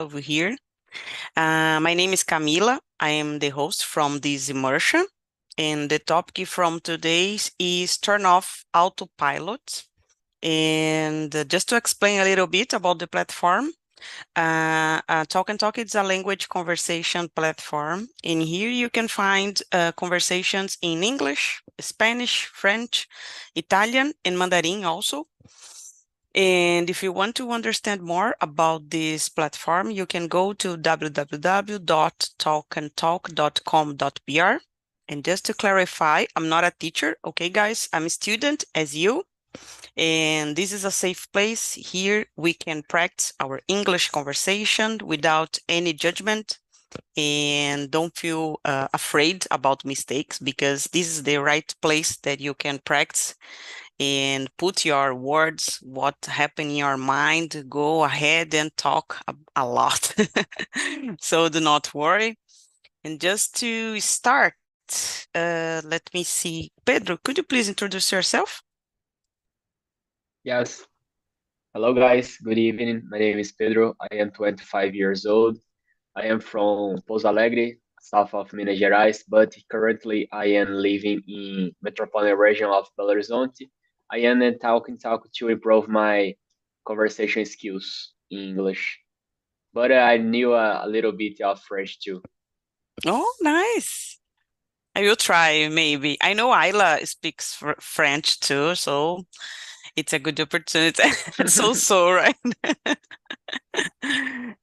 over here. My name is Camila. I am the host from this immersion. And the topic from today is turn off autopilot. And just to explain a little bit about the platform, Talk and Talk is a language conversation platform. In here, you can find conversations in English, Spanish, French, Italian, and Mandarin also. And if you want to understand more about this platform, you can go to www.talkandtalk.com.br. And just to clarify, I'm not a teacher, okay, guys? I'm a student as you. And this is a safe place. Here we can practice our English conversation without any judgment. And don't feel afraid about mistakes, because this is the right place that you can practice and put your words, what happened in your mind, go ahead and talk a lot. So do not worry. And just to start, let me see. Pedro, could you please introduce yourself? Yes. Hello, guys. Good evening. My name is Pedro. I am 25 years old. I am from Pouso Alegre, south of Minas Gerais, but currently I am living in metropolitan region of Belo Horizonte. I am talking to improve my conversation skills in English, but I knew a little bit of French too. Oh, nice. I will try, maybe. I know Ayla speaks French too, so it's a good opportunity. So, right?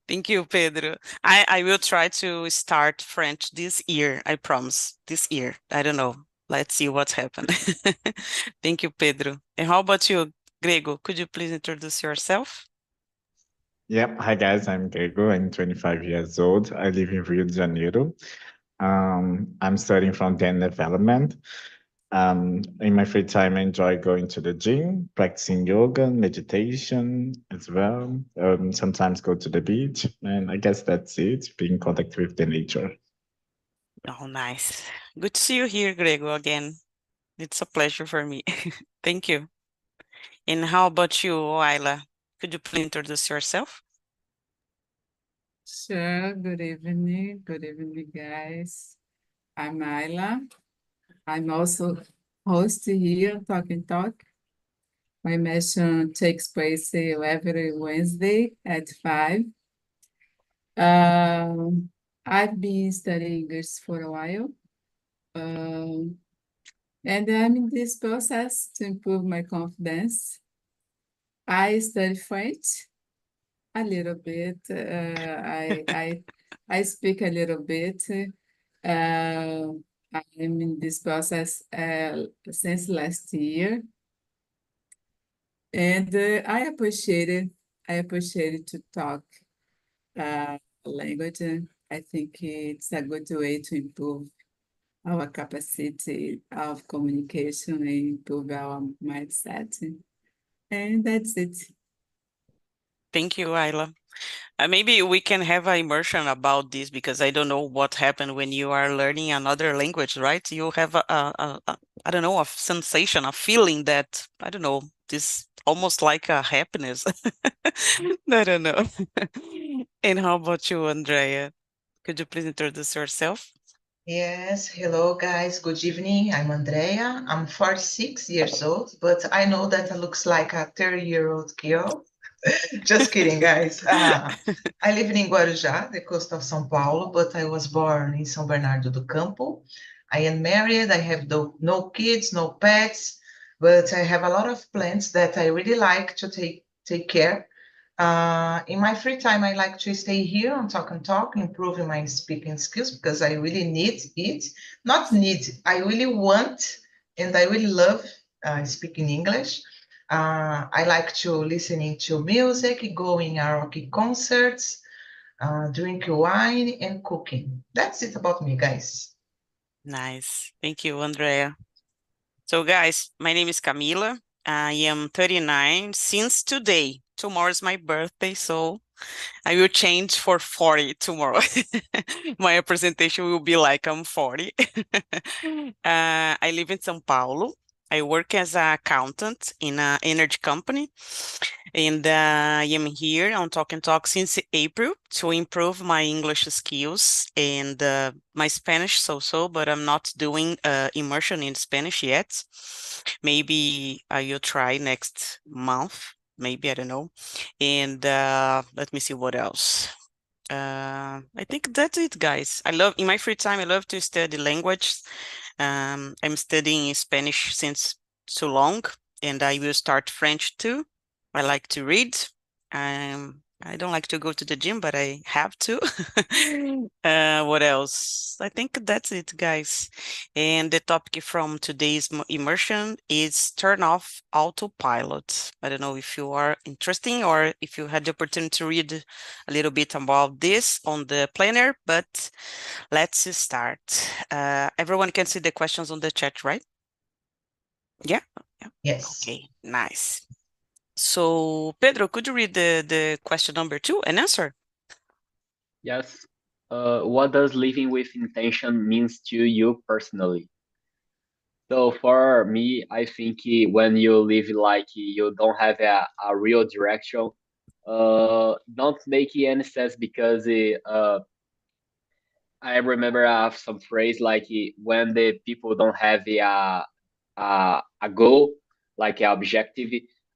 Thank you, Pedro. I will try to start French this year. I promise. This year. I don't know. Let's see what's happened. Thank you, Pedro. And how about you, Grego? Could you please introduce yourself? Yep. Hi, guys. I'm Grego. I'm 25 years old. I live in Rio de Janeiro. I'm studying front-end development. In my free time, I enjoy going to the gym, practicing yoga, meditation as well. Sometimes go to the beach, and I guess that's it. Being in contact with the nature. Oh, nice. Good to see you here, Grego, again. It's a pleasure for me. Thank you. And how about you, Ayla? Could you please introduce yourself? Sure. Good evening. Good evening, guys. I'm Ayla. I'm also host here, Talk and Talk. My mission takes place every Wednesday at 5. I've been studying English for a while. And I'm in this process to improve my confidence. I study French a little bit. I speak a little bit. I'm in this process since last year, and I appreciate to talk language. I think it's a good way to improve our capacity of communication and improve our mindset. And that's it. Thank you, Ayla. Maybe we can have an immersion about this, because I don't know what happened when you are learning another language, right? You have I don't know, a sensation, a feeling that, I don't know, this almost like a happiness. I don't know. And how about you, Andrea? Could you please introduce yourself? Yes, hello guys, good evening. I'm Andrea. I'm 46 years old, but I know that I looks like a 30-year-old girl. Just kidding, guys. I live in Guarujá, the coast of São Paulo, but I was born in São Bernardo do Campo. I am married. I have no kids, no pets, but I have a lot of plants that I really like to take care. In my free time, I like to stay here on Talk and Talk, improving my speaking skills because I really need it. Not need, I really want and I really love speaking English. I like to listening to music, going karaoke concerts, drink wine, and cooking. That's it about me, guys. Nice. Thank you, Andrea. So, guys, my name is Camila. I am 39 since today. Tomorrow is my birthday, so I will change for 40 tomorrow. My presentation will be like I'm 40. I live in São Paulo. I work as an accountant in an energy company, and I am here on Talk and Talk since April to improve my English skills and my Spanish so-so, but I'm not doing immersion in Spanish yet. Maybe I will try next month, maybe, I don't know. And let me see what else. I think that's it, guys. In my free time, I love to study language. I'm studying Spanish since so long, and I will start French too. I like to read. I don't like to go to the gym, but I have to. What else? I think that's it, guys. And the topic from today's immersion is turn off autopilot. I don't know if you are interested or if you had the opportunity to read a little bit about this on the planner, but let's start. Everyone can see the questions on the chat, right? Yeah? Yeah. Yes. Okay, nice. So, Pedro, could you read the question number 2 and answer? Yes. What does living with intention means to you personally? So for me, I think when you live like you don't have a real direction, don't make any sense because I remember I have some phrase like when the people don't have a goal, like an objective,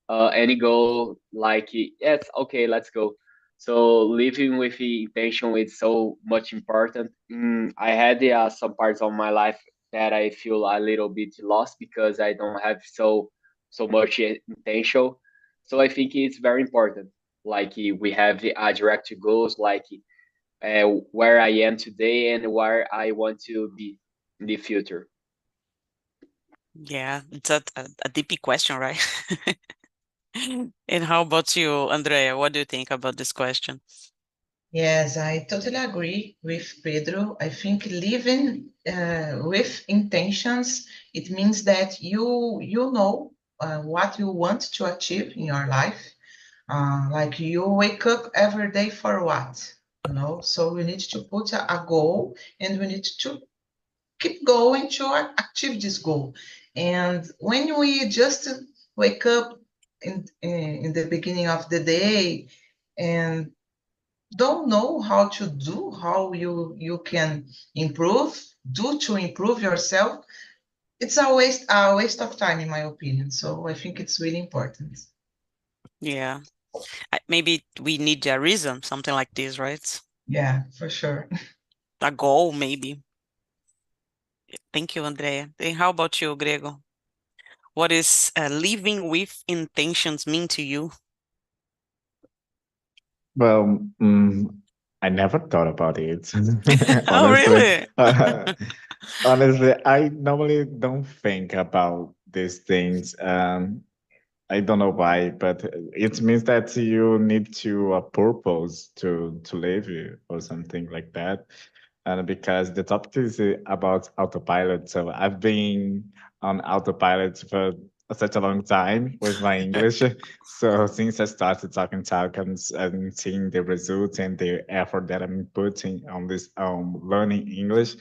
any goal, like yes, okay, let's go. So living with the intention is so much important. I had some parts of my life that I feel a little bit lost because I don't have so much intention. So I think it's very important. Like we have direct goals, like where I am today and where I want to be in the future. Yeah, it's a deep question, right? And how about you, Andrea? What do you think about this question? Yes, I totally agree with Pedro. I think living with intentions, it means that you know what you want to achieve in your life. Like you wake up every day for what, you know? So we need to put a goal and we need to keep going to achieve this goal. And when we just wake up in the beginning of the day and don't know how to do, how you can improve, do to improve yourself, it's a waste of time, in my opinion. So I think it's really important. Yeah, maybe we need a reason, something like this, right? Yeah, for sure. A goal, maybe. Thank you, Andrea. And how about you, Grego? What is living with intentions mean to you? Well, I never thought about it. Oh, Honestly, really? honestly, I normally don't think about these things. I don't know why, but it means that you need to a purpose to live or something like that. And because the topic is about autopilot, so I've been on autopilot for such a long time with my English. So since I started talk and seeing the results and the effort that I'm putting on this learning English,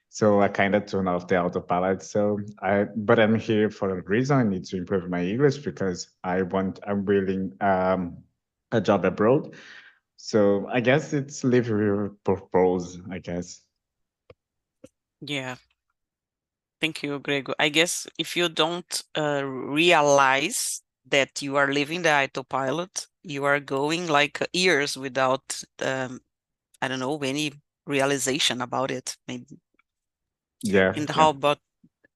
so I kind of turn off the autopilot. But I'm here for a reason. I need to improve my English because I'm willing a job abroad. So I guess it's live with purpose, I guess. Yeah. Thank you, Grego. I guess if you don't realize that you are living the autopilot, you are going like years without, I don't know, any realization about it. Maybe. Yeah, And yeah. how about,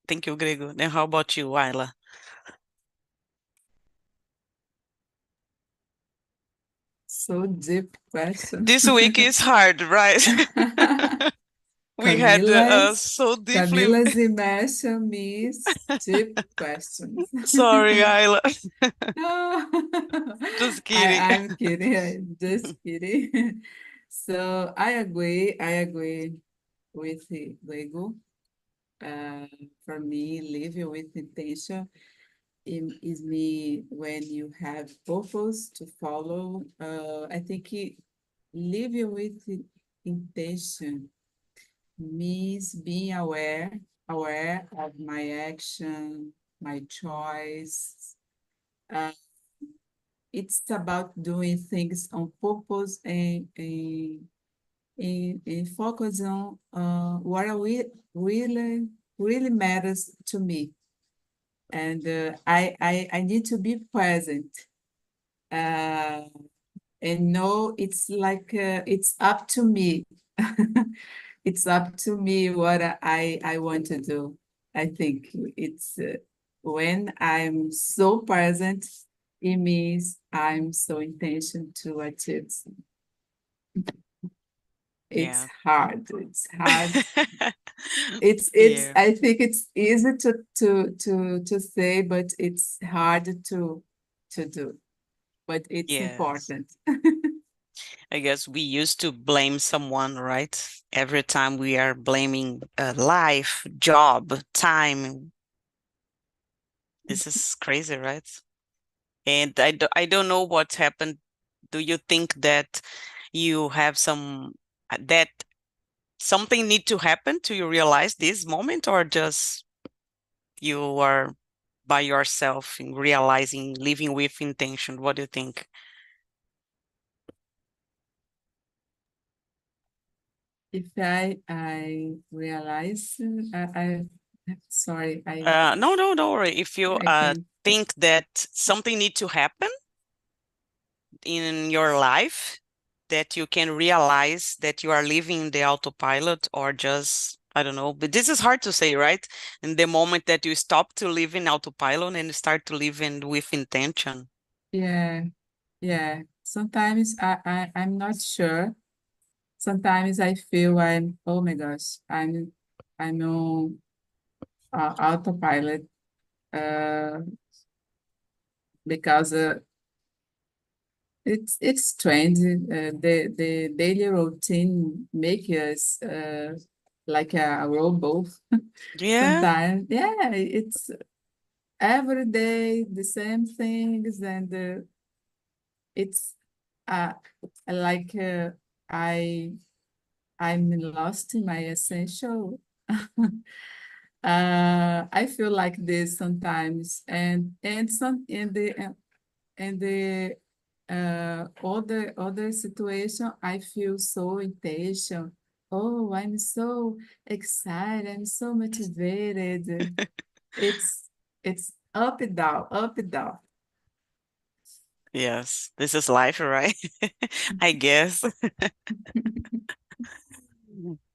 thank you, Grego. Then how about you, Ayla? So deep question. This week is hard, right? We had so deeply. Camila's immersion means deep questions. Sorry, Ayla. No, Just kidding. I'm kidding. I'm just kidding. So I agree with Lego. For me, living with intention is me when you have purpose to follow. I think living with intention means being aware of my action, my choice. It's about doing things on purpose and focus on what really matters to me. And I need to be present and know it's like it's up to me. It's up to me what I want to do. I think it's when I'm so present, it means I'm so intention to achieve something. It's Yeah. hard. It's hard. It's Yeah. I think it's easy to say, but it's hard to do. But it's Yes. important. I guess we used to blame someone, right? Every time we are blaming life, job, time. This is crazy, right? And I don't know what happened. Do you think that you have that something need to happen to you realize this moment, or just you are by yourself in realizing, living with intention? What do you think? If I realize I sorry No, don't worry. If you I can think that something need to happen in your life, that you can realize that you are living the autopilot, or just, I don't know, but this is hard to say, right? In the moment that you stop to live in autopilot and start to live in with intention. yeah sometimes I'm not sure. Sometimes I feel I'm oh my gosh I'm on autopilot because it's strange. The daily routine make us like a robot. Yeah. Sometimes, yeah, it's every day the same things, and it's uh like I'm lost in my essential. I feel like this sometimes, and some in the other situation, I feel so impatient. Oh, I'm so excited. I'm so motivated. It's it's up and down, up and down. Yes, this is life, right? I guess.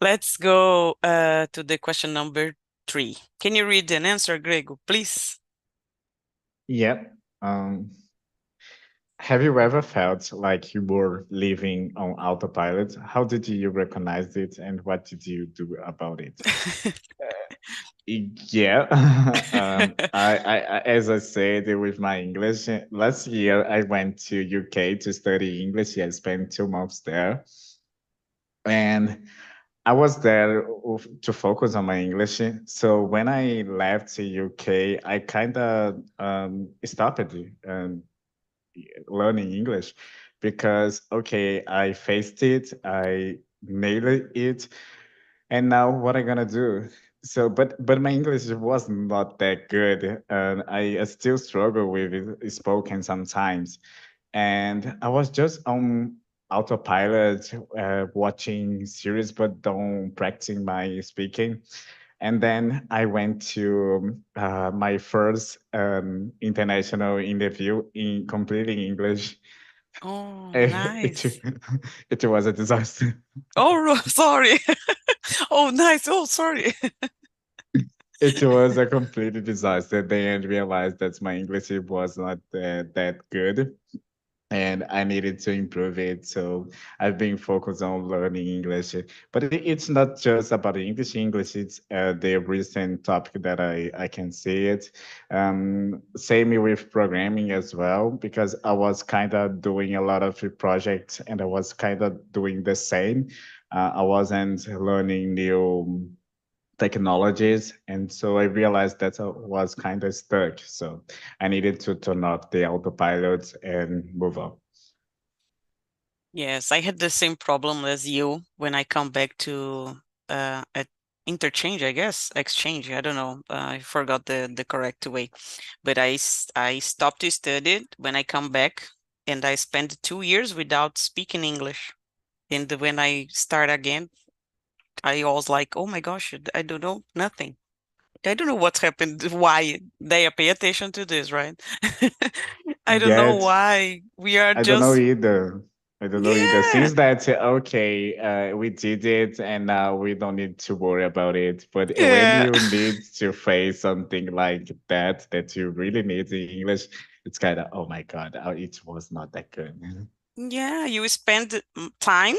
Let's go to the question number 3. Can you read and answer, Grego, please? Yep. Have you ever felt like you were living on autopilot? How did you recognize it, and what did you do about it? Yeah, as I said with my English, last year I went to UK to study English. I spent 2 months there, and I was there to focus on my English. So when I left the UK, I kind of stopped learning English because, okay, I faced it, I nailed it, and now what am I gonna do? So, but my English was not that good, and I still struggle with it spoken sometimes. And I was just on autopilot, watching series, but don't practicing my speaking. And then I went to my first international interview in completely English. Oh, It, nice. it was a disaster. Oh, sorry. Oh, nice. Oh, sorry. It was a complete disaster. Then I realized that my English was not that good, and I needed to improve it. So I've been focused on learning English. But it's not just about English. English is the recent topic that I can see it. Same with programming as well, because I was kind of doing a lot of projects, and I was kind of doing the same. I wasn't learning new technologies, and so I realized that I was kind of stuck. So I needed to turn off the autopilot and move on. Yes, I had the same problem as you when I come back to interchange, I guess, exchange. I don't know. I forgot the correct way, but I stopped to study it when I come back, and I spent 2 years without speaking English. And when I start again, I was like, oh my gosh, I don't know nothing. I don't know what happened, why they pay attention to this, right? I don't know Yet, why we are I don't know just, either. I don't know either. yeah, Since that, okay, we did it and now we don't need to worry about it. But when yeah. you need to face something like that you really need in English, it's kind of, oh my God, it was not that good. Yeah, you spend time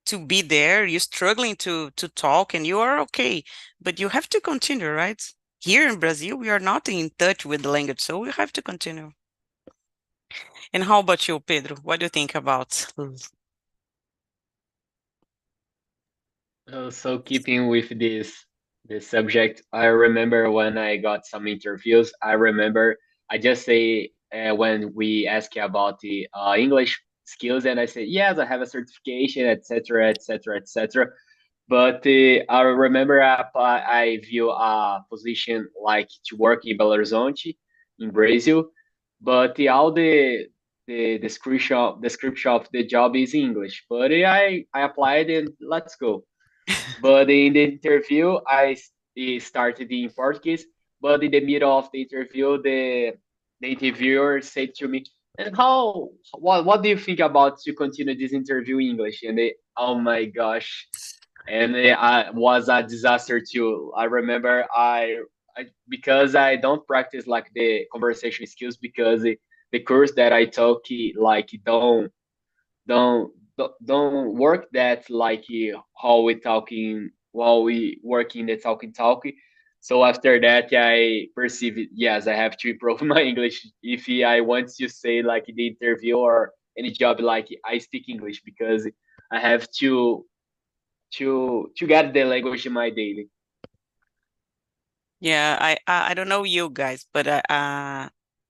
to be there, you're struggling to talk and you are okay, but you have to continue, right? Here in Brazil, we are not in touch with the language, so we have to continue. And how about you, Pedro? What do you think about? So keeping with this subject, I remember when I got some interviews. I remember I just say when we ask you about the English skills, and I say yes, I have a certification, etc., etc., etc. But I remember I view a position like to work in Belo Horizonte, in Brazil, but all the description of the job is English. But I applied and let's go. But in the interview, started in Portuguese. But in the middle of the interview, the interviewer said to me, "And what do you think about to continue this interview in English?" And oh my gosh, and I was a disaster too. I remember because I don't practice like the conversation skills because the course that I took like don't work that like how we talking while we work in the talking. So after that, I perceive it. Yes, I have to improve my English if I want to say like the interview or any job like I speak English because I have to get the language in my daily. Yeah, I don't know you guys, but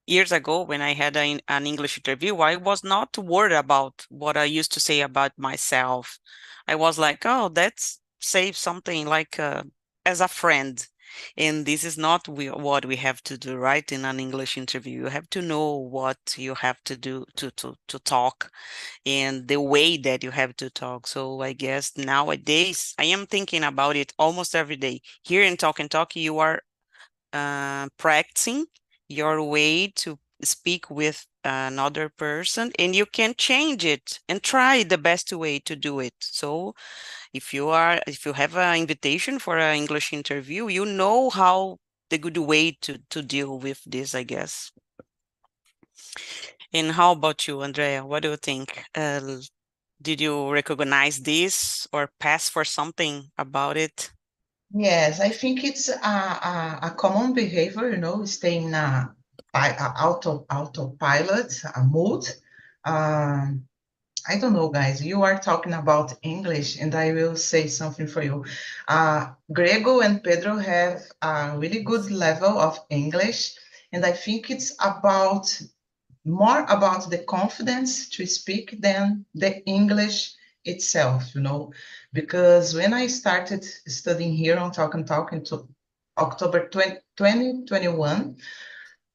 years ago when I had an English interview, I was not worried about what I used to say about myself. I was like, oh, that's say something like as a friend. And this is not what we have to do, right? In an English interview, you have to know what you have to do to talk and the way that you have to talk. So I guess nowadays I am thinking about it almost every day. Here in Talk and Talk, you are practicing your way to speak with another person, and you can change it and try the best way to do it. So if you have an invitation for an English interview, you know how the good way to deal with this, I guess. And how about you, Andrea? What do you think? Did you recognize this or pass for something about it? Yes, I think it's a common behavior, staying autopilot mode. Um, I don't know, guys. You are talking about English, and I will say something for you. Grego and Pedro have a really good level of English, and I think it's more about the confidence to speak than the English itself, because when I started studying here on Talk and Talk into October 2021,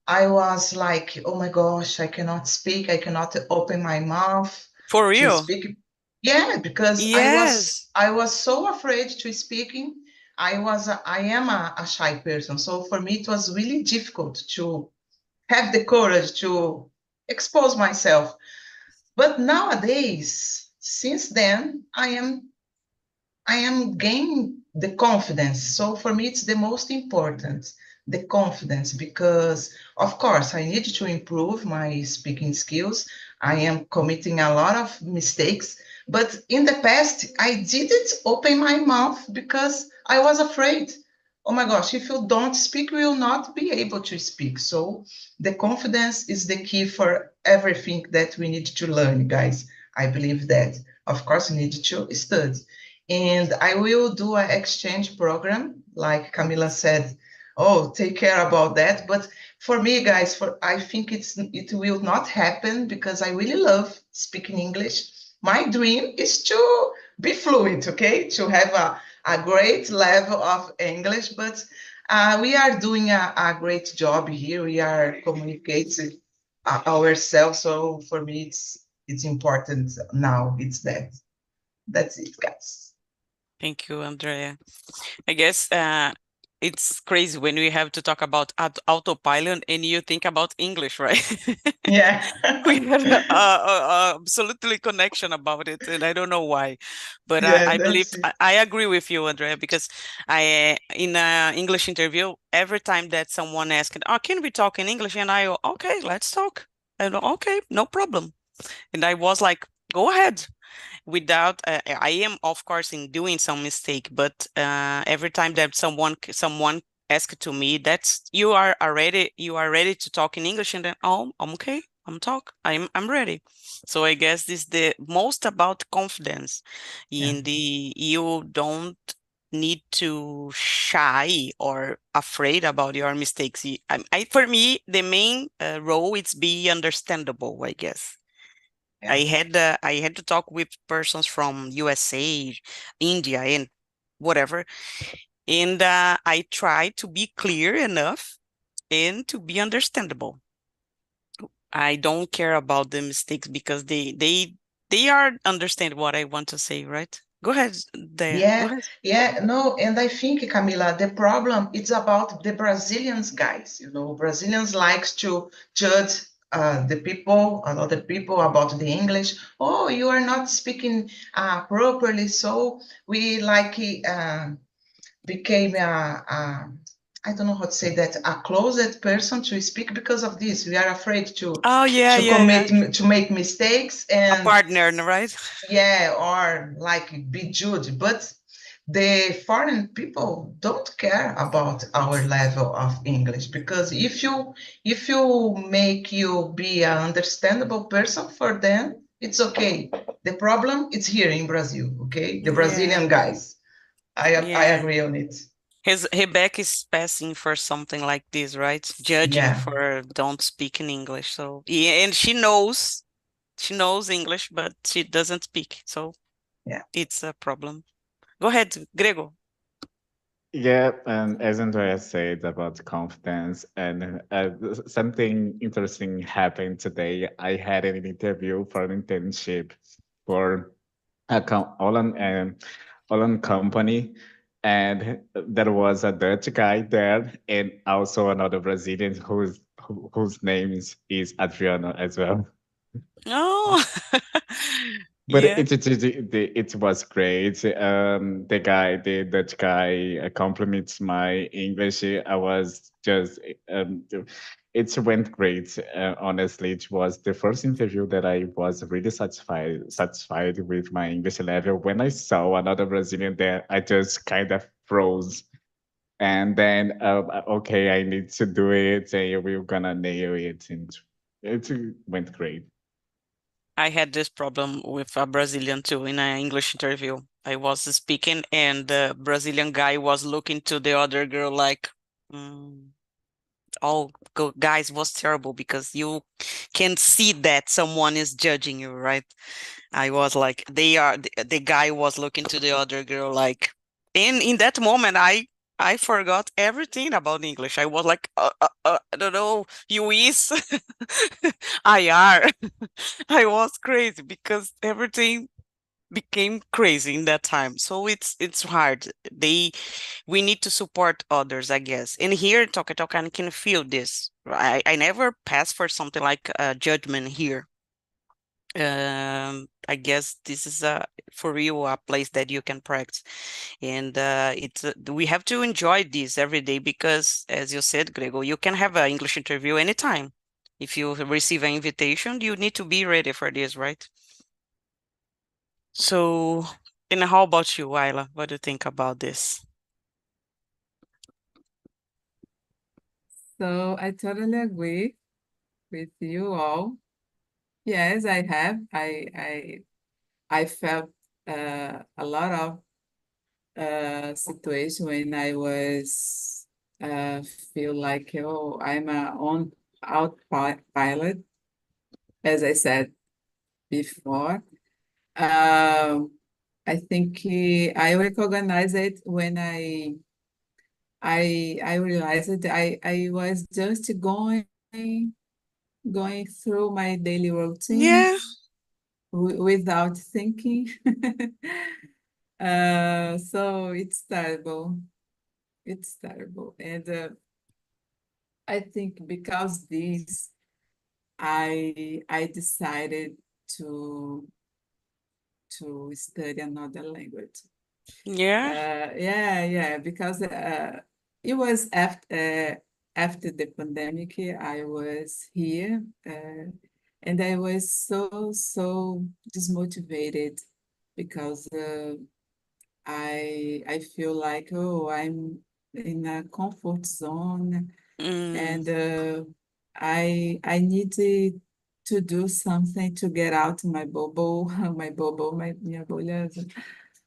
I was like, oh my gosh, I cannot speak, I cannot open my mouth For to real? speak. Yeah, because Yes. I was so afraid to speaking. I am a shy person, so for me it was really difficult to have the courage to expose myself. But nowadays, since then, I am gaining the confidence. So for me, it's the most important, the confidence, because of course I need to improve my speaking skills. I am committing a lot of mistakes, but in the past, I didn't open my mouth because I was afraid. Oh my gosh, if you don't speak, you will not be able to speak. So the confidence is the key for everything that we need to learn, guys. I believe that. Of course, you need to study. And I will do an exchange program, like Camila said. Oh, take care about that. But for me, guys, I think it will not happen because I really love speaking English. My dream is to be fluent, okay? To have a great level of English, but we are doing a great job here. We are communicating ourselves. So for me, it's important now. It's that. That's it, guys. Thank you, Andrea. I guess it's crazy when we have to talk about autopilot and you think about English, right? Yeah. We have absolutely connection about it, and I don't know why, but Yeah, I believe that's it. I agree with you, Andrea, because I in an English interview, every time that someone asks, "Oh, can we talk in English?" and I go, "Okay, let's talk," and okay, no problem, and I was like, "Go ahead." Without I am of course in doing some mistake, but every time that someone asks to me, that's you are ready to talk in English, and then oh, I'm okay, I'm ready. So I guess this is the most about confidence Yeah. in the you don't need to shy or afraid about your mistakes. For me, the main role is be understandable, I guess. Yeah. I had to talk with persons from USA, India, and whatever, and I try to be clear enough and to be understandable. I don't care about the mistakes because they are understand what I want to say, right? Go ahead, there. Go Yeah, ahead. yeah, no, and I think, Camila, the problem is about the Brazilians, guys. You know, Brazilians likes to judge the people, other people about the English. Oh, you are not speaking properly, so we like became I don't know how to say that, a closet person to speak because of this. We are afraid Oh yeah, to yeah, yeah. to make mistakes A and partner, right? yeah, or like be judged. But the foreign people don't care about our level of English because if you make you be an understandable person for them, it's okay. The problem is here in Brazil, okay? The Yeah, Brazilian guys. I yeah. agree on it. His Rebecca is passing for something like this, right? Judging Yeah, for don't speak in English. So yeah, and she knows English, but she doesn't speak. So yeah. it's a problem. Go ahead, Grego. Yeah, and as Andrea said about confidence, and something interesting happened today. I had an interview for an internship for a Holland company, and there was a Dutch guy there, and also another Brazilian whose name is Adriano as well. Oh, But yeah. it was great. The Dutch guy, compliments my English. I was just, it went great. Honestly, it was the first interview that I was really satisfied with my English level. When I saw another Brazilian there, I just kind of froze. And then, okay, I need to do it, and we're gonna nail it, and it went great. I had this problem with a Brazilian too in an English interview. I was speaking, and the Brazilian guy was looking to the other girl like, mm, oh, guys, was terrible because you can see that someone is judging you, right? I was like, the guy was looking to the other girl like, and in that moment, I forgot everything about English. I was like, I don't know, you is, I are. I was crazy because everything became crazy in that time. So it's hard. We need to support others, I guess. And here, Toka Toka, I can feel this. I never pass for something like judgment here. I guess this is for you a place that you can practice, and it's we have to enjoy this every day because, as you said, Grego, you can have an English interview anytime. If you receive an invitation, you need to be ready for this, right? So, and how about you, Ayla? What do you think about this? So I totally agree with you all. Yes, I have. I felt a lot of situation when I was feel like, oh, I'm a on autopilot, as I said before. Um, I think I recognize it when I realized I was just going through my daily routine Yeah. without thinking. So it's terrible. It's terrible. And I think because this, I decided to study another language. Yeah. Yeah, because it was after the pandemic, I was here, and I was so dismotivated because I feel like, oh, I'm in a comfort zone, Mm. and I needed to do something to get out my bubble, minha bolha,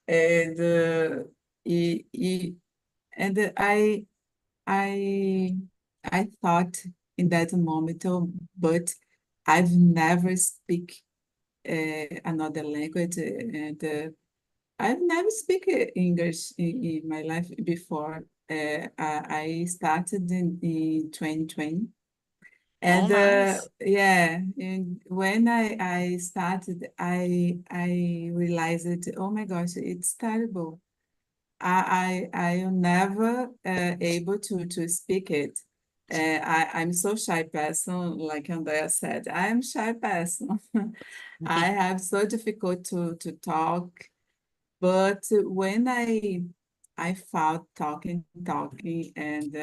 and e, e, and I I thought in that moment, oh, but I've never speak another language, and I've never speak English in my life before. I started in 2020. Oh, And nice. yeah, and when I started, I realized that, oh my gosh, it's terrible. I am never able to speak it. I'm so shy person, like Andrea said, I am shy person. I have so difficult to talk, but when I found talking, and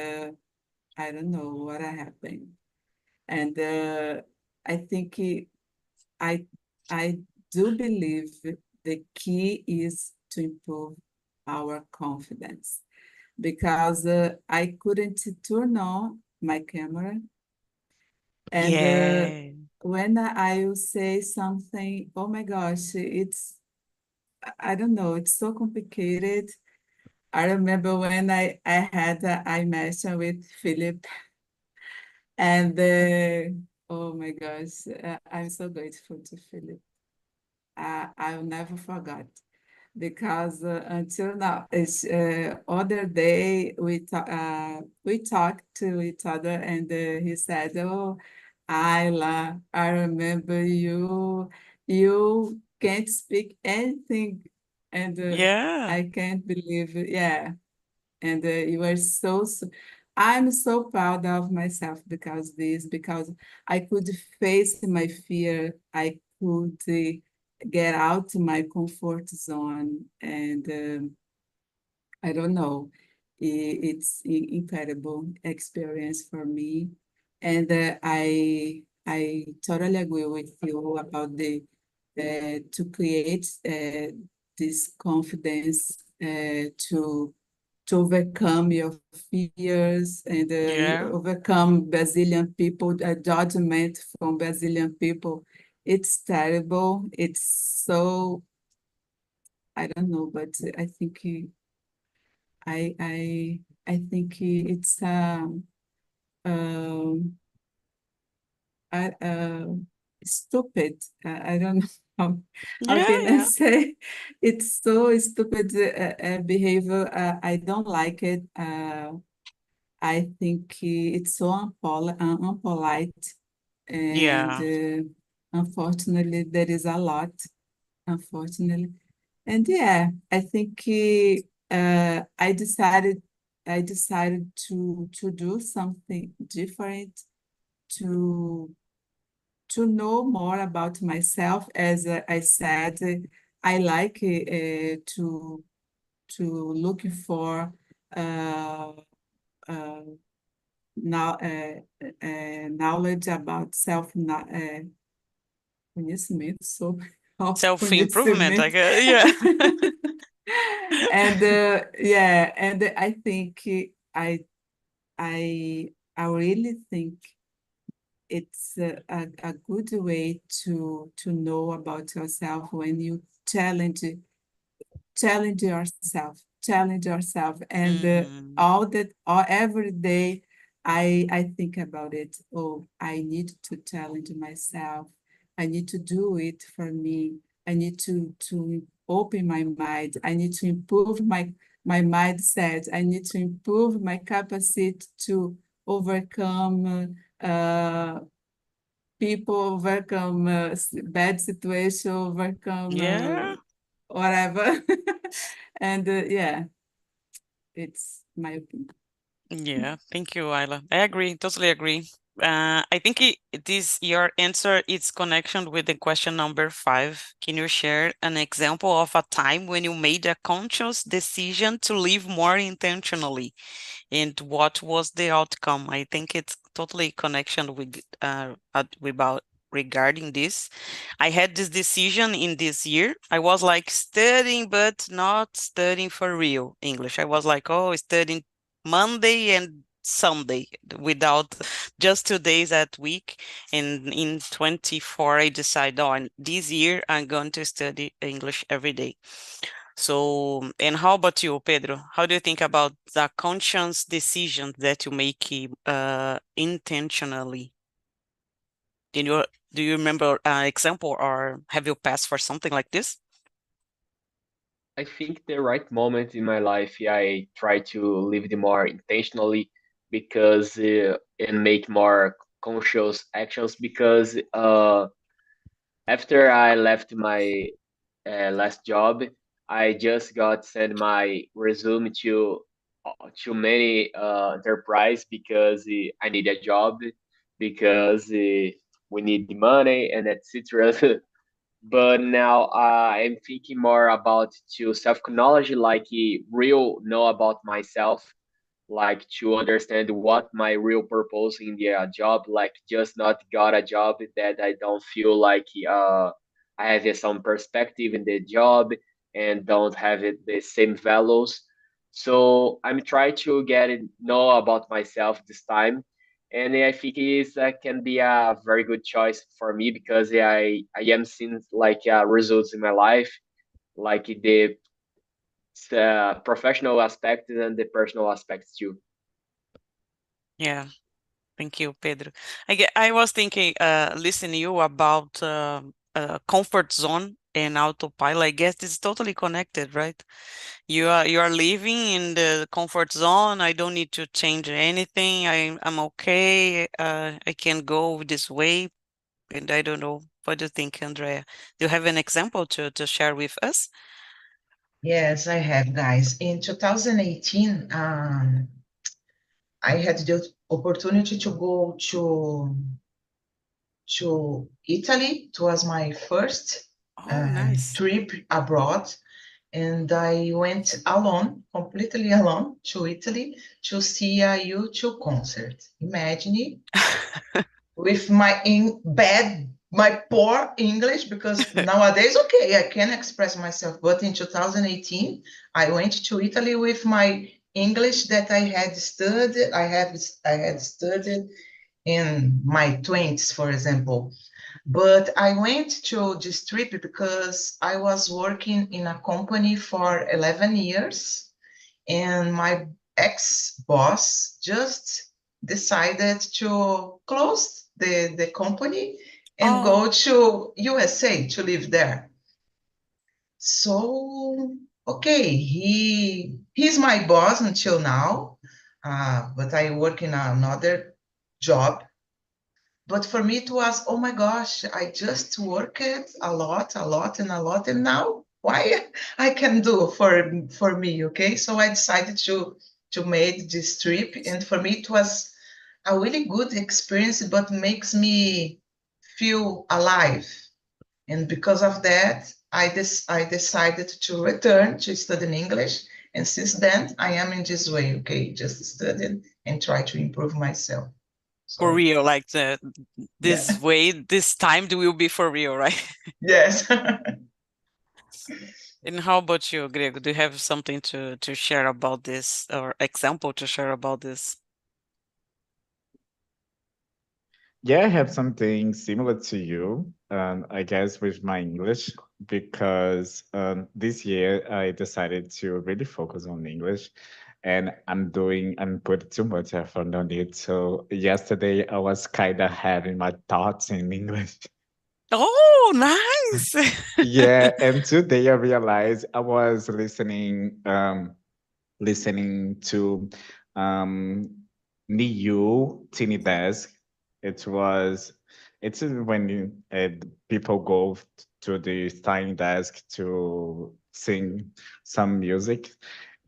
I don't know what happened. And I think I I do believe the key is to improve our confidence, because I couldn't turn on my camera, and Yeah. when I will say something, oh my gosh, I don't know, it's so complicated. I remember when I had I mentioned with Philip, and oh my gosh, I'm so grateful to Philip. I'll never forget, because until now, it's other day we talked to each other, and he said, "Oh, Ayla, I remember you. You can't speak anything, and Yeah. I can't believe it." Yeah, and you are I'm so proud of myself because I could face my fear. I could get out my comfort zone, and I don't know. It's incredible experience for me, and I totally agree with you about the to create this confidence to overcome your fears, and Yeah. overcome Brazilian people, judgment from Brazilian people. It's terrible. It's so, I don't know, but I think I I I think it's um I stupid. I don't know how Yeah. can I Yeah. say, it's so stupid behavior. I don't like it. I think it's so unpolite, and Yeah. unfortunately, there is a lot, unfortunately. And yeah, I think I decided to do something different, to know more about myself. As I said, I like to look for uh, uh, now knowledge about conhecimento sobre Self-improvement, I autoconhecimento. guess. Yeah. And yeah, and I think I I really think it's a good way to know about yourself when you challenge yourself, and Hmm. all every day I think about it. Oh, I need to challenge myself. I need to do it for me. I need to open my mind. I need to improve my mindset. I need to improve my capacity to overcome people, overcome bad situation, overcome Yeah. whatever. And yeah, it's my opinion. Yeah, thank you, Ayla. I agree, totally agree. I think it is your answer, its connection with the question number 5. Can you share an example of a time when you made a conscious decision to live more intentionally? And what was the outcome? I think it's totally connection with about regarding this. I had this decision in this year. I was like studying, but not studying for real English. I was like, oh, studying Monday and Sunday without just 2 days at week. And in 24, I decided, oh, and this year I'm going to study English every day. So, and how about you, Pedro? How do you think about the conscious decision that you make intentionally? Do you remember an example, or have you passed for something like this? I think the right moment in my life, I try to live it more intentionally because and make more conscious actions because after I left my last job, I just got sent my resume to many enterprise because I need a job because we need the money and etc. But now I'm thinking more about to self knowledge, like real know about myself, like to understand what my real purpose in the job, like just not got a job that I don't feel like I have some perspective in the job and don't have the same values. So I'm trying to get it know about myself this time, and I think it is can be a very good choice for me because I am seeing like results in my life, like the professional aspect and the personal aspects too. Yeah, thank you, Pedro. I was thinking, listening you about comfort zone and autopilot. I guess it's totally connected, right? You are living in the comfort zone. I don't need to change anything. I'm okay. I can go this way. And I don't know. What do you think, Andrea? Do you have an example to share with us? Yes, I have, guys. In 2018, I had the opportunity to go to Italy. It was my first Oh, nice. trip abroad, and I went alone, completely alone, to Italy to see a U2 concert. Imagine with my poor English, because nowadays, okay, I can express myself, but in 2018, I went to Italy with my English that I had studied in my 20s, for example. But I went to this trip because I was working in a company for 11 years, and my ex-boss just decided to close the company and Oh, go to USA to live there. So, okay, he's my boss until now, but I work in another job. But for me, it was, oh my gosh, I just worked a lot, a lot, and a lot, and now why I can do for me, okay? So I decided to make this trip, and for me, it was a really good experience, but makes me feel alive. And because of that, I decided to return to studying English, and since then, I am in this way, okay, just studying and try to improve myself. for So real, like yeah, this way, this time will be for real, right? yes. And how about you, Grego? Do you have something to share about this, or example to share about this? Yeah, I have something similar to you, I guess, with my English, because this year I decided to really focus on English, and I'm putting too much effort on it. So yesterday I was kind of having my thoughts in English. Oh, nice. Yeah, and today I realized I was listening to um Niu Tiny Desk. It was it's when people go to the tiny desk to sing some music.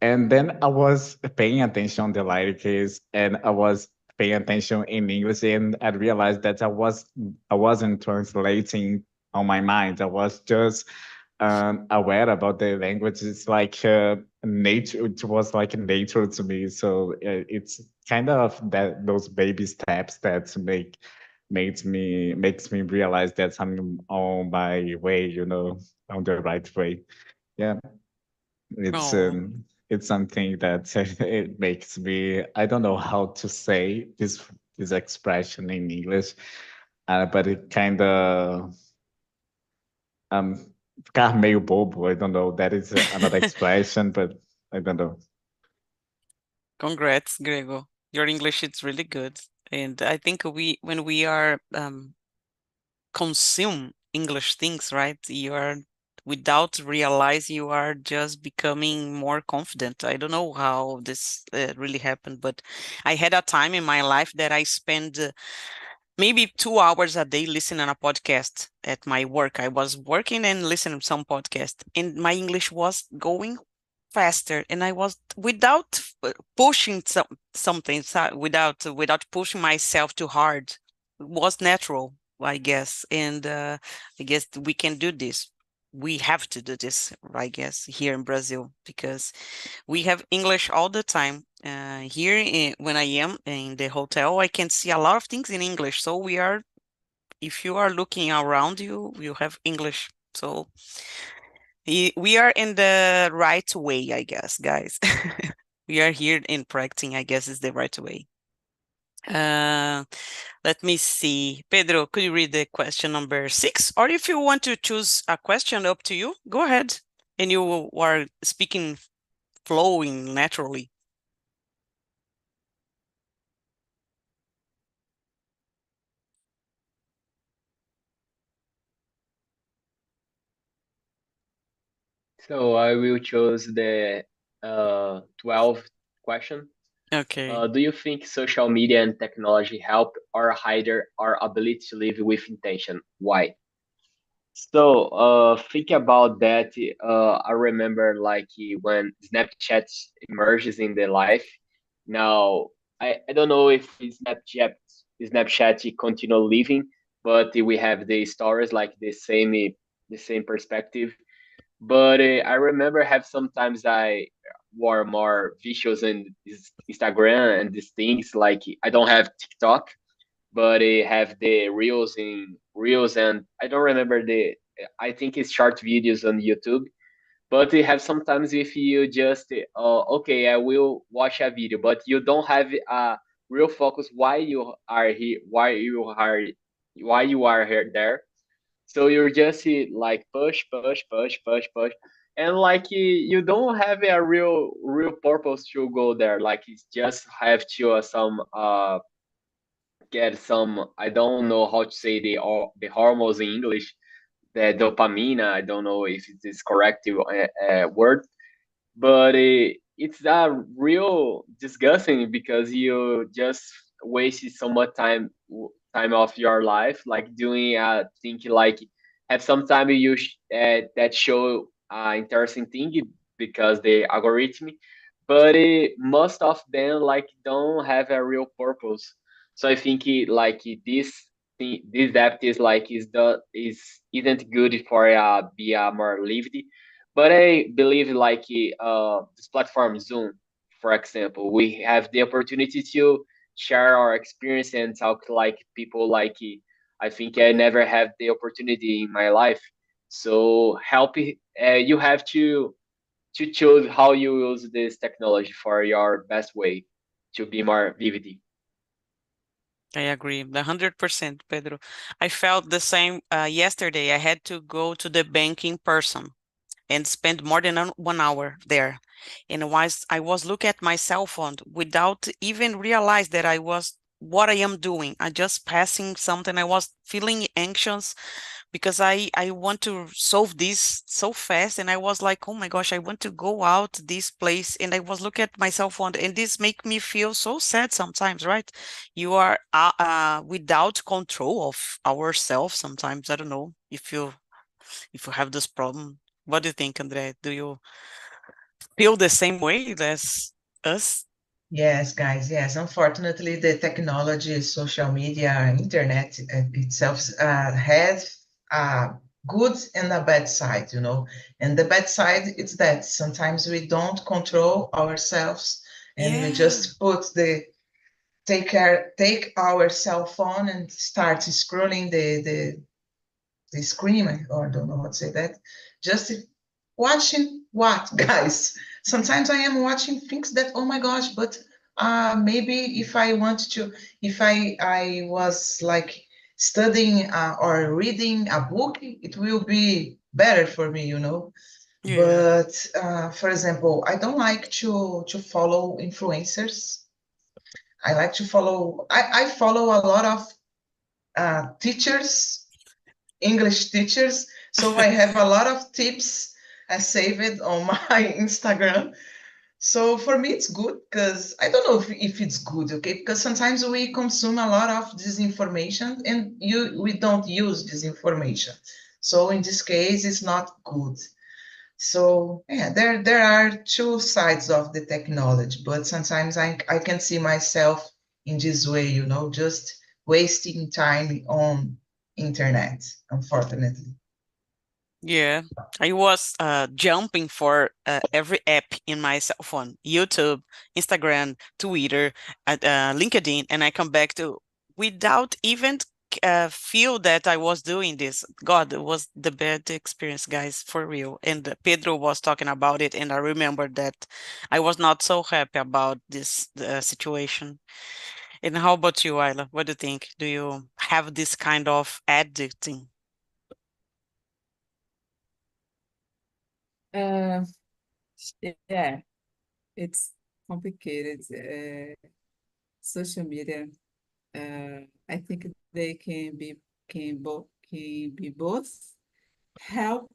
And then I was paying attention on the lyrics and I was paying attention in English and I realized that I wasn't translating on my mind. I was just aware about the language. It's like nature. It was like nature to me. So it's kind of that those baby steps that makes me realize that I'm on my way. On the right way. Yeah, Oh, it's something that it makes me. I don't know how to say this expression in English, but it kind of um, ficar meio bobo. I don't know. That is another expression, but I don't know. congrats, Grego. Your English is really good. And I think when we are consume English things, right? You are without realize you are just becoming more confident. I don't know how this really happened, but I had a time in my life that I spend maybe 2 hours a day listening a podcast at my work. I was working and listening to some podcast, and my English was going faster, and I was without pushing something, without pushing myself too hard. It was natural, I guess, and I guess we can do this. We have to do this, I guess, here in Brazil, because we have English all the time. Here, when I am in the hotel, I can see a lot of things in English. So if you are looking around you, you have English. So we are in the right way, I guess, guys. We are here in practicing, I guess is the right way. Uh, let me see. Pedro, could you read the question number 6? Or if you want to choose a question, up to you. Go ahead. And you are speaking, flowing naturally. So I will choose the 12th question. Okay. Do you think social media and technology help or hinder our ability to live with intention? Why? So, think about that. I remember like when Snapchat emerges in the life. Now, I don't know if Snapchat continue living, but we have the stories like the same perspective. But I remember have sometimes I were more visuals in Instagram and these things. Like I don't have TikTok, but it have the reels and I don't remember I think it's short videos on YouTube, but it have sometimes if you just okay, I will watch a video, but you don't have a real focus why you are here, why you are here there. So you're just like push, and like you don't have a real purpose to go there. Like it's just have to get some. I don't know how to say the hormones in English. The dopamine. I don't know if it is correct word, but it's real disgusting because you just wasted so much time of your life like doing thinking like have some time that show interesting thing because the algorithm, but most of them like don't have a real purpose. So I think this depth is like isn't good for be more lived. But I believe like this platform Zoom, for example, we have the opportunity to share our experience and talk like people like I think I never have the opportunity in my life. So you have to choose how you use this technology for your best way to be more vivid. I agree, 100%, Pedro. I felt the same yesterday. I had to go to the bank in person and spend more than 1 hour there. And whilst I was looking at my cell phone without even realize that I was what I am doing. I just passing something. I was feeling anxious, because I want to solve this so fast, and I was like, oh my gosh, I want to go out this place, and I was looking at my cell phone, and this make me feel so sad sometimes, right? You are without control of ourselves sometimes. I don't know if you have this problem. What do you think, Andre? Do you feel the same way as us? Yes, guys, yes. Unfortunately, the technology, social media, internet itself has a good and a bad side, you know. And the bad side is that sometimes we don't control ourselves and we Yeah. just take our cell phone and start scrolling the screen, or I don't know how to say that. Just watching what, guys? Sometimes I am watching things that, oh my gosh, but maybe if I want to, if I was like studying or reading a book, it will be better for me, you know. Yeah. But for example, I don't like to follow influencers. I like to follow. I follow a lot of teachers, English teachers. So I have a lot of tips saved on my Instagram. So for me, it's good because I don't know if it's good, okay? Because sometimes we consume a lot of disinformation and we don't use disinformation. So in this case, it's not good. So yeah, there are two sides of the technology, but sometimes I can see myself in this way, you know, just wasting time on internet, unfortunately. Yeah, I was jumping for every app in my cell phone: YouTube, Instagram, Twitter, LinkedIn, and I come back to without even feel that I was doing this. God, it was the bad experience, guys, for real. And Pedro was talking about it, and I remember that I was not so happy about this situation. And how about you, Ayla? What do you think? Do you have this kind of addicting? Uh, yeah, it's complicated. Social media, I think they can be both help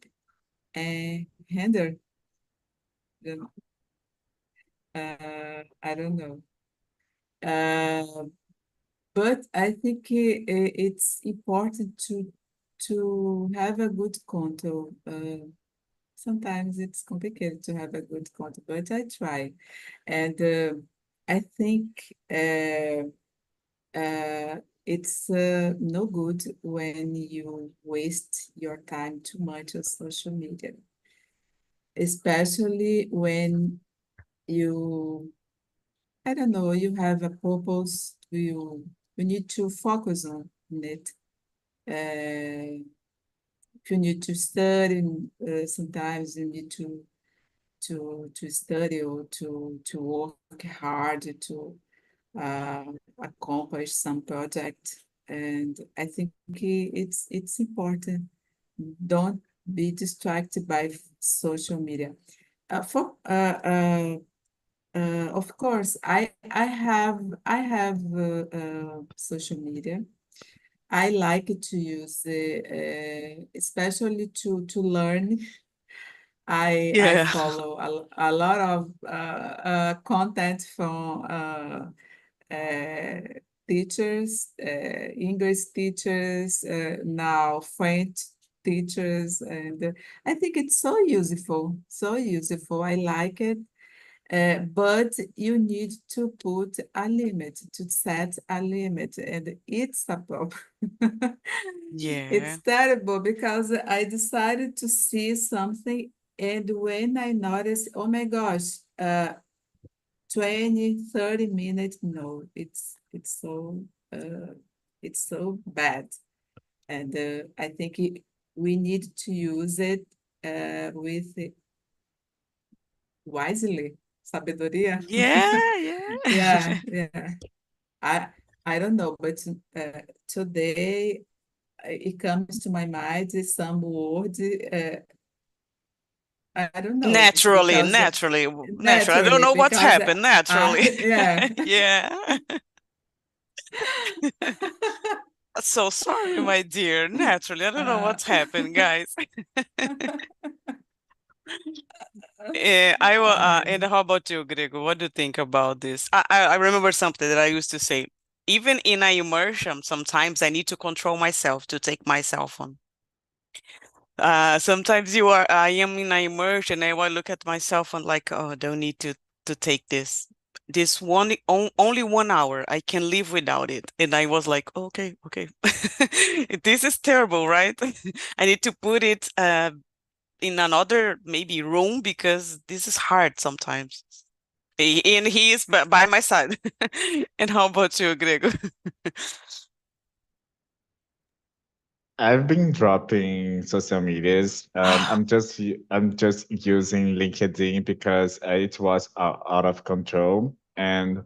and hinder. Them. I don't know. Uh, but I think it's important to have a good control. Sometimes it's complicated to have a good control, but I try. And I think it's no good when you waste your time too much on social media, especially when you, I don't know, you have a purpose, you need to focus on it. If you need to study, sometimes you need to study or to work hard to uh, accomplish some project. And I think it's important. Don't be distracted by social media. Of course, I have social media. I like to use it, especially to learn. I Yeah. follow a lot of content from uh, teachers, English teachers, now French teachers, and I think it's so useful, so useful. I like it. But you need to put a limit, to set a limit, and it's a problem. It's Yeah. terrible because I decided to see something, and when I noticed, oh my gosh, 20, 30 minutes, no, uh, it's so bad. And I think we need to use it with wisely, sabedoria. Yeah, yeah. Yeah, yeah. I I don't know, but today it comes to my mind some word. I don't know Naturally, because naturally, naturally. I don't naturally know what's because happened naturally. yeah. Yeah. So sorry, my dear. Naturally, I don't know what's happened, guys. And how about you, Grego? What do you think about this? I remember something that I used to say. Even in a immersion, sometimes I need to control myself to take my cell phone. Sometimes I am in an immersion and I look at myself and like, oh, don't need to take this. This only 1 hour. I can live without it. And I was like, okay, okay. This is terrible, right? I need to put it in another maybe room because this is hard sometimes. And he is by my side. And how about you, Grego? I've been dropping social medias. I'm just using LinkedIn because it was out of control, and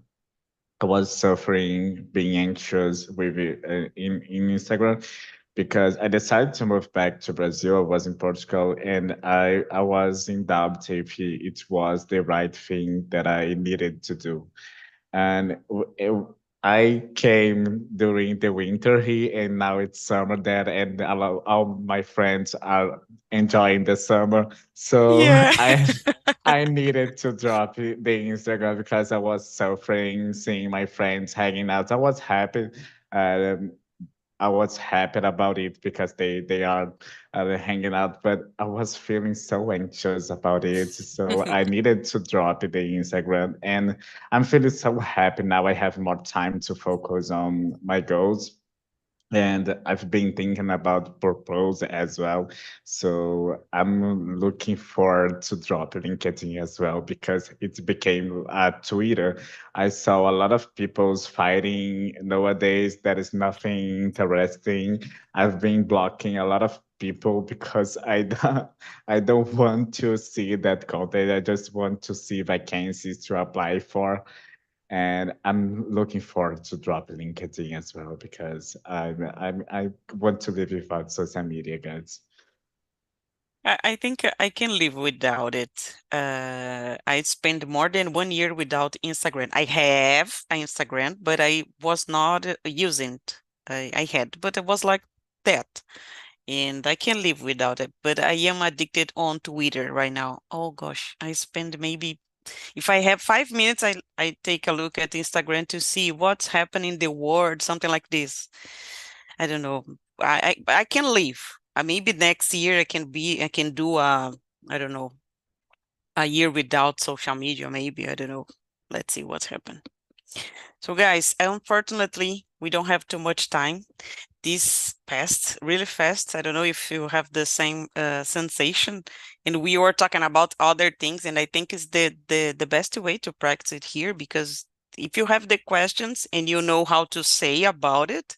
I was suffering, being anxious with it, in Instagram, because I decided to move back to Brazil. I was in Portugal, and I was in doubt if it was the right thing that I needed to do. And I came during the winter here, and now it's summer there, and all my friends are enjoying the summer. So Yeah. I needed to drop the Instagram because I was suffering, seeing my friends hanging out. Um, I was happy about it because they are hanging out, but I was feeling so anxious about it. So I needed to drop the Instagram, and I'm feeling so happy now. I have more time to focus on my goals. And I've been thinking about purpose as well. So I'm looking forward to drop LinkedIn as well because it became Twitter. I saw a lot of people's fighting nowadays. That is nothing interesting. I've been blocking a lot of people because I don't want to see that content. I just want to see vacancies to apply for. And I'm looking forward to drop LinkedIn as well because I want to live without social media, guys. I think I can live without it. I spent more than 1 year without Instagram. I have an Instagram, but I was not using it. I had, but it was like that. And I can live without it. But I am addicted on Twitter right now. Oh gosh, I spend maybe if I have 5 minutes, I take a look at Instagram to see what's happening in the world, something like this. I don't know. I can live. Maybe next year I can do I don't know, a year without social media, maybe. I don't know. Let's see what's happened. So guys, unfortunately, we don't have too much time. This passed really fast. I don't know if you have the same sensation. And we were talking about other things, and I think it's the best way to practice it here because if you have the questions and you know how to say about it,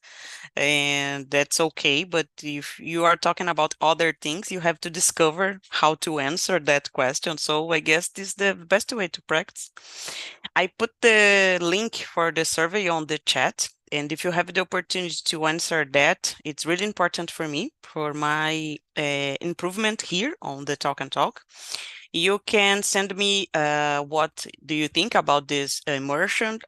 and that's okay. But if you are talking about other things, you have to discover how to answer that question. So I guess this is the best way to practice. I put the link for the survey on the chat. And if you have the opportunity to answer that, it's really important for me, for my improvement here on the Talk and Talk. You can send me what do you think about this immersion.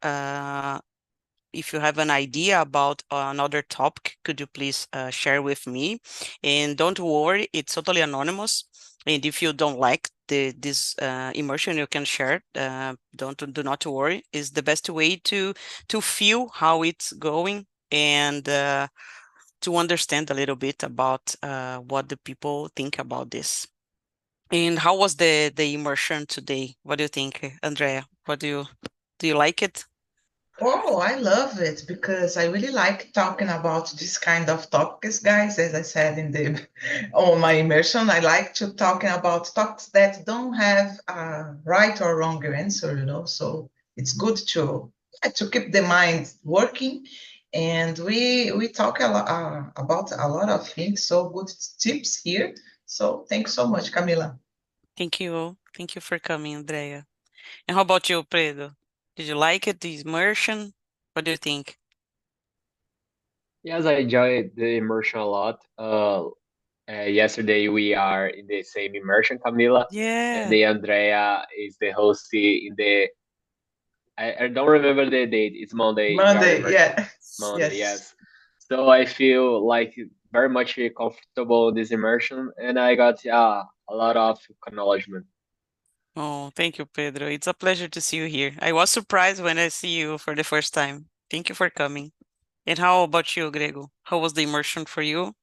If you have an idea about another topic, could you please share with me? And don't worry, it's totally anonymous. And if you don't like this immersion, you can share. Do not worry. It's the best way to feel how it's going and to understand a little bit about what the people think about this. And how was the immersion today? What do you think, Andrea? What do you like it? Oh, I love it because I really like talking about this kind of topics, guys. As I said in the on my immersion, I like to talking about topics that don't have a right or wrong answer, you know. So it's good to keep the mind working, and we talk a lot about a lot of things. So good tips here. So thanks so much, Camila. Thank you. Thank you for coming, Andrea. And how about you, Pedro? Did you like it, the immersion? What do you think? Yes, I enjoyed the immersion a lot. Yesterday we are in the same immersion, Camila, and Yeah. the Andrea is the host in the. I don't remember the date. It's Monday. You are Monday, immersion yeah, Monday, yes. yes. So I feel like very much comfortable in this immersion, and I got a lot of acknowledgement. Oh, thank you, Pedro. It's a pleasure to see you here. I was surprised when I see you for the first time. Thank you for coming. And how about you, Grego? How was the immersion for you?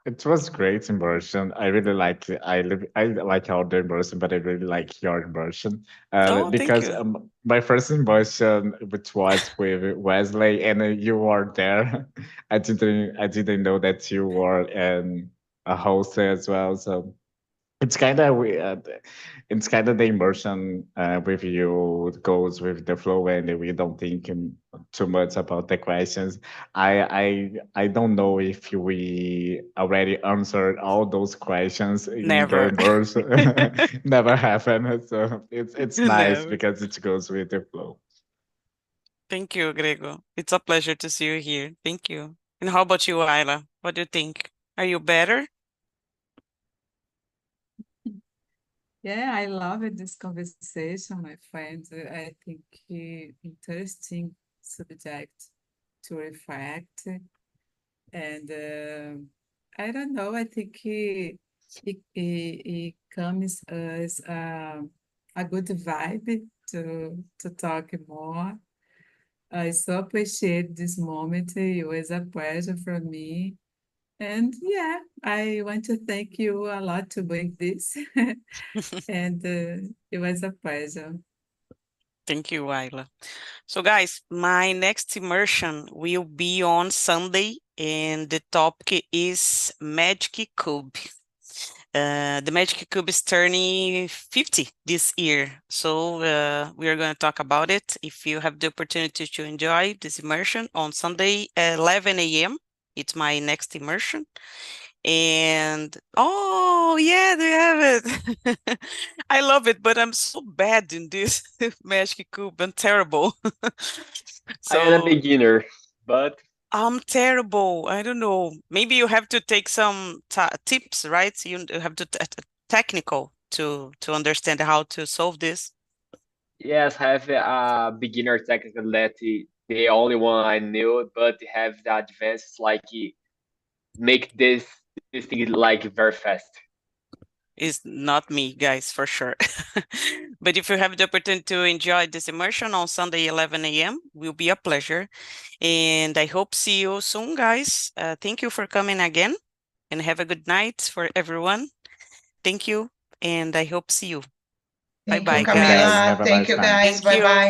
It was great immersion. I really like I like our immersion, but I really like your immersion. Oh, thank Because you. my first immersion, which was with Wesley, and you were there. I didn't know that you were a host as well. So it's kind of weird. It's kind of the immersion with you goes with the flow, and we don't think too much about the questions. I don't know if we already answered all those questions in your Never. immersion. Never happened. So it's nice Never. because it goes with the flow. Thank you, Grego. It's a pleasure to see you here. Thank you. And how about you, Ayla? What do you think? Are you better? Yeah, I love this conversation, my friend. I think interesting subject to reflect. And I don't know, I think it comes as a good vibe to talk more. I so appreciate this moment. It was a pleasure for me. And yeah, I want to thank you a lot to bring this. And it was a pleasure. Thank you, Ayla. So, guys, my next immersion will be on Sunday, and the topic is Magic Cube. The Magic Cube is turning 50 this year, so we are going to talk about it. If you have the opportunity to enjoy this immersion on Sunday at 11 a.m., it's my next immersion. And oh, yeah, they have it. I love it, but I'm so bad in this Magic Cube. I'm terrible. I am a So beginner, but I'm terrible. I don't know. Maybe you have to take some tips, right? You have to technical to understand how to solve this. yes, have a beginner technical that the only one I knew, but have the advanced like make this thing like very fast. Is not me, guys, for sure. But if you have the opportunity to enjoy this immersion on Sunday, 11 a.m., will be a pleasure. And I hope see you soon, guys. Thank you for coming again, and have a good night for everyone. Thank you, and I hope see you. Thank you, Bye-bye, Thank you, guys. guys. Camila. Have a Thank nice you, night. guys. Thank Bye you. bye.